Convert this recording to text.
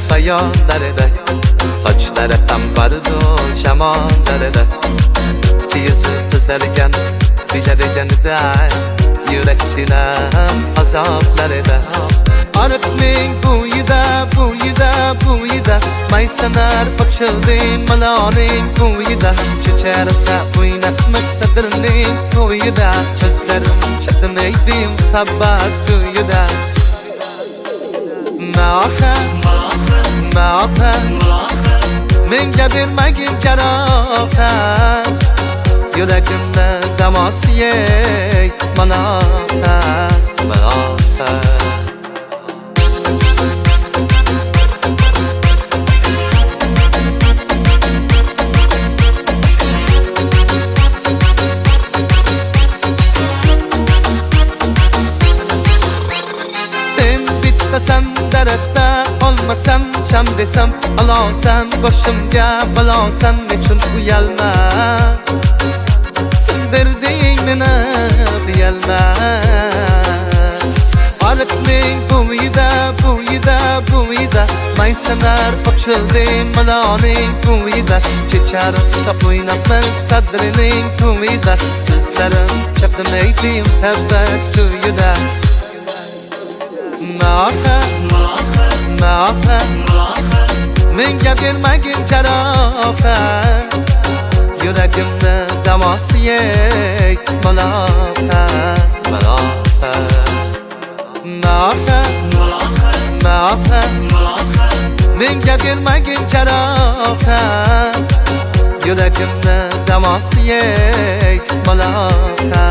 fayonlarida, sochlari qambardo'l shamonlarida, yuzi qizargan bejariganida, yurak sinam azoblarida. Ariqning bo'yida maysanar ochildi maloning bo'yida, checharasa o'ynatmas sadirning bo'yida, ko'zlarim chaqnaydi muhabbat bo'yida. Maofa menga bermagin jarohat, yuragimda damosiyey malofa. Sen tarafta olmasam sham desam alosan, boshimga balosan, nechun uyalma sindirding meni deyalma. Ariqning bo'yida maysanar ochildi maloning bo'yida, checharasa o'ynabman sadrining bo'yida, ko'zlarim chaqnaydi muhabbat bo'yida. Maofa menga bermagin jarohat, yuragimda damosiyey malofa. Maofa menga bermagin jarohat, yuragimda damosiyey malofa.